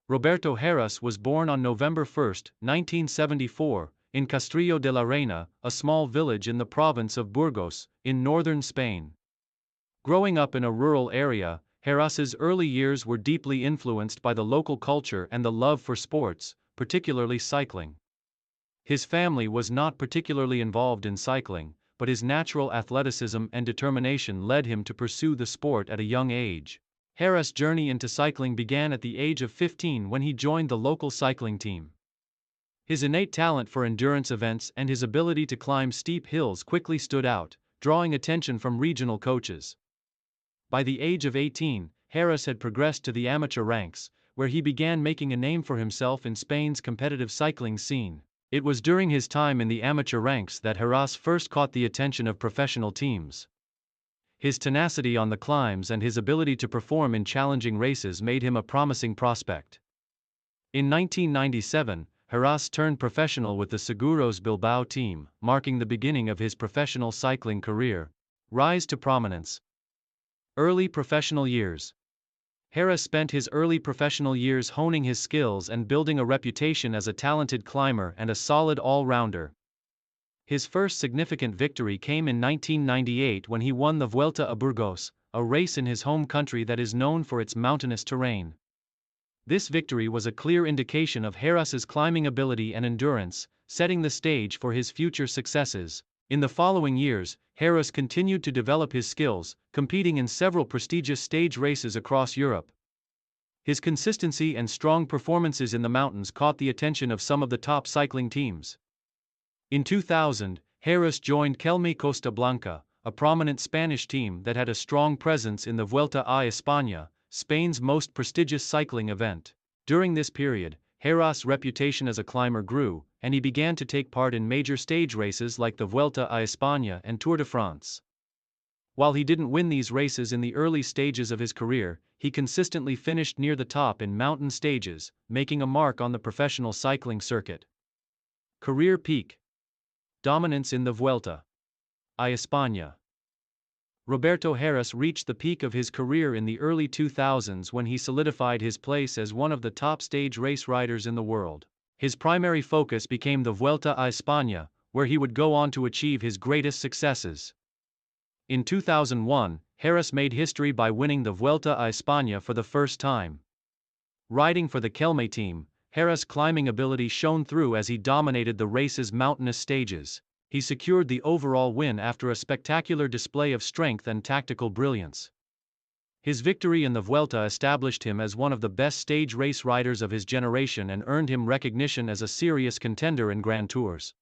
Roberto Heras was born on November 1, 1974, in Castrillo de la Reina, a small village in the province of Burgos, in northern Spain. Growing up in a rural area, Heras's early years were deeply influenced by the local culture and the love for sports, particularly cycling. His family was not particularly involved in cycling, but his natural athleticism and determination led him to pursue the sport at a young age. Heras' journey into cycling began at the age of 15 when he joined the local cycling team. His innate talent for endurance events and his ability to climb steep hills quickly stood out, drawing attention from regional coaches. By the age of 18, Heras had progressed to the amateur ranks, where he began making a name for himself in Spain's competitive cycling scene. It was during his time in the amateur ranks that Heras first caught the attention of professional teams. His tenacity on the climbs and his ability to perform in challenging races made him a promising prospect. In 1997, Heras turned professional with the Seguros Bilbao team, marking the beginning of his professional cycling career. Rise to prominence. Early professional years. Heras spent his early professional years honing his skills and building a reputation as a talented climber and a solid all-rounder. His first significant victory came in 1998 when he won the Vuelta a Burgos, a race in his home country that is known for its mountainous terrain. This victory was a clear indication of Heras's climbing ability and endurance, setting the stage for his future successes. In the following years, Heras continued to develop his skills, competing in several prestigious stage races across Europe. His consistency and strong performances in the mountains caught the attention of some of the top cycling teams. In 2000, Heras joined Kelme Costa Blanca, a prominent Spanish team that had a strong presence in the Vuelta a España, Spain's most prestigious cycling event. During this period, Heras' reputation as a climber grew, and he began to take part in major stage races like the Vuelta a España and Tour de France. While he didn't win these races in the early stages of his career, he consistently finished near the top in mountain stages, making a mark on the professional cycling circuit. Career peak. Dominance in the Vuelta a España. Roberto Heras reached the peak of his career in the early 2000s when he solidified his place as one of the top stage race riders in the world. His primary focus became the Vuelta a España, where he would go on to achieve his greatest successes. In 2001, Heras made history by winning the Vuelta a España for the first time. Riding for the Kelme team, Heras' climbing ability shone through as he dominated the race's mountainous stages. He secured the overall win after a spectacular display of strength and tactical brilliance. His victory in the Vuelta established him as one of the best stage race riders of his generation and earned him recognition as a serious contender in Grand Tours.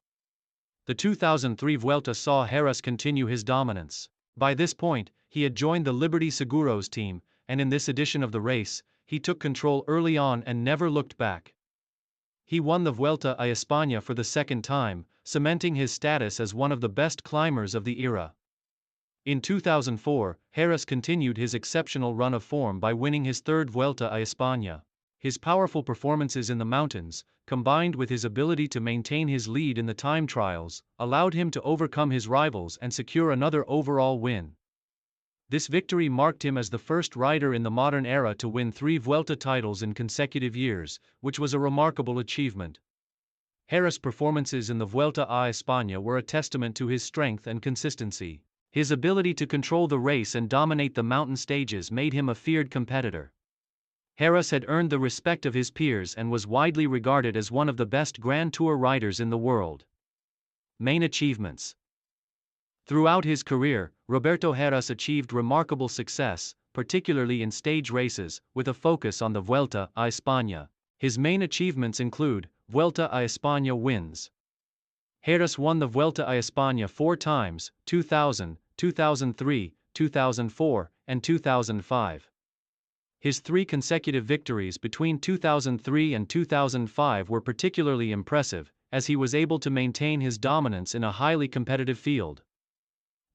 The 2003 Vuelta saw Heras continue his dominance. By this point, he had joined the Liberty Seguros team, and in this edition of the race, he took control early on and never looked back. He won the Vuelta a España for the second time, cementing his status as one of the best climbers of the era. In 2004, Heras continued his exceptional run of form by winning his third Vuelta a España. His powerful performances in the mountains, combined with his ability to maintain his lead in the time trials, allowed him to overcome his rivals and secure another overall win. This victory marked him as the first rider in the modern era to win 3 Vuelta titles in consecutive years, which was a remarkable achievement. Heras' performances in the Vuelta a España were a testament to his strength and consistency. His ability to control the race and dominate the mountain stages made him a feared competitor. Heras had earned the respect of his peers and was widely regarded as one of the best Grand Tour riders in the world. Main achievements. Throughout his career, Roberto Heras achieved remarkable success, particularly in stage races, with a focus on the Vuelta a España. His main achievements include Vuelta a España wins. Heras won the Vuelta a España 4 times, 2000, 2003, 2004, and 2005. His 3 consecutive victories between 2003 and 2005 were particularly impressive, as he was able to maintain his dominance in a highly competitive field.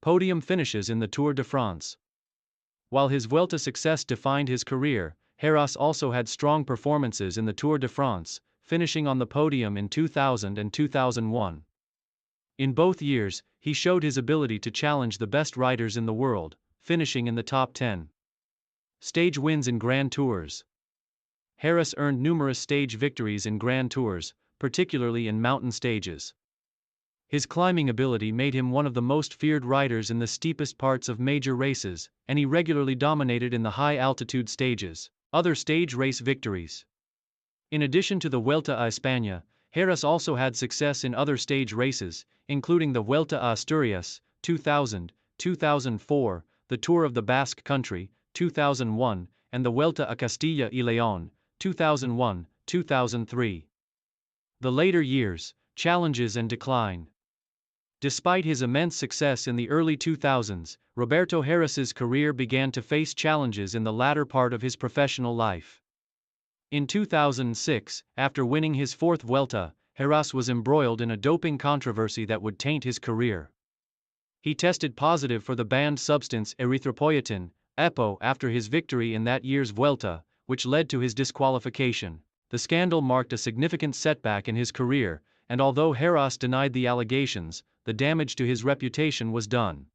Podium finishes in the Tour de France. While his Vuelta success defined his career, Heras also had strong performances in the Tour de France, finishing on the podium in 2000 and 2001. In both years, he showed his ability to challenge the best riders in the world, finishing in the top 10. Stage wins in Grand Tours. Heras earned numerous stage victories in Grand Tours, particularly in mountain stages. His climbing ability made him one of the most feared riders in the steepest parts of major races, and he regularly dominated in the high-altitude stages. Other stage race victories. In addition to the Vuelta a España, Heras also had success in other stage races, including the Vuelta a Asturias, 2000, 2004, the Tour of the Basque Country, 2001, and the Vuelta a Castilla y León, 2001, 2003. The later years, challenges and decline. Despite his immense success in the early 2000s, Roberto Heras' career began to face challenges in the latter part of his professional life. In 2006, after winning his fourth Vuelta, Heras was embroiled in a doping controversy that would taint his career. He tested positive for the banned substance erythropoietin, EPO, after his victory in that year's Vuelta, which led to his disqualification. The scandal marked a significant setback in his career, and although Heras denied the allegations, the damage to his reputation was done.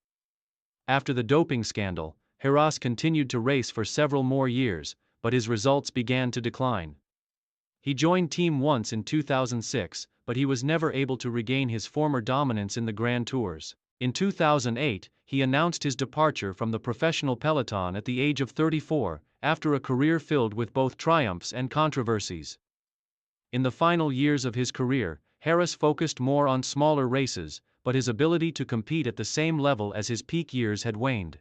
After the doping scandal, Heras continued to race for several more years, but his results began to decline. He joined Team once in 2006, but he was never able to regain his former dominance in the Grand Tours. In 2008, he announced his departure from the professional peloton at the age of 34, after a career filled with both triumphs and controversies. In the final years of his career, Heras focused more on smaller races, but his ability to compete at the same level as his peak years had waned.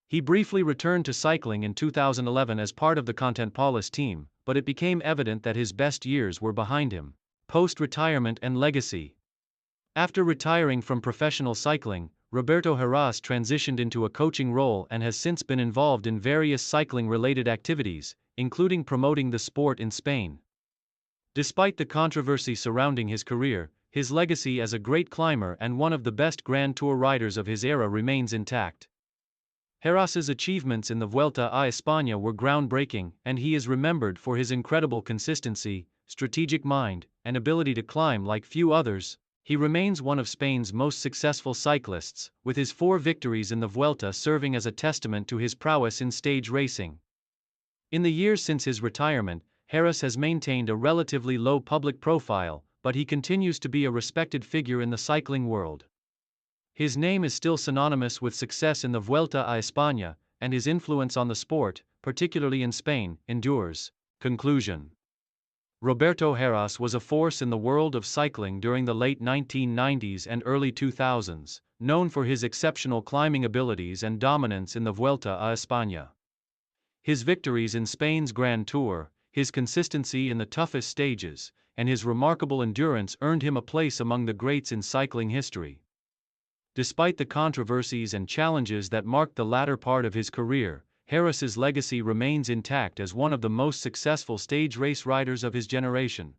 He briefly returned to cycling in 2011 as part of the Content team, but it became evident that his best years were behind him. Post-retirement and legacy. After retiring from professional cycling, Roberto Heras transitioned into a coaching role and has since been involved in various cycling-related activities, including promoting the sport in Spain. Despite the controversy surrounding his career, his legacy as a great climber and one of the best Grand Tour riders of his era remains intact. Heras' achievements in the Vuelta a España were groundbreaking, and he is remembered for his incredible consistency, strategic mind, and ability to climb like few others. He remains one of Spain's most successful cyclists, with his 4 victories in the Vuelta serving as a testament to his prowess in stage racing. In the years since his retirement, Heras has maintained a relatively low public profile, but he continues to be a respected figure in the cycling world. His name is still synonymous with success in the Vuelta a España, and his influence on the sport, particularly in Spain, endures. Conclusion. Roberto Heras was a force in the world of cycling during the late 1990s and early 2000s, known for his exceptional climbing abilities and dominance in the Vuelta a España. His victories in Spain's Grand Tour, his consistency in the toughest stages, and his remarkable endurance earned him a place among the greats in cycling history. Despite the controversies and challenges that marked the latter part of his career, Heras' legacy remains intact as one of the most successful stage race riders of his generation.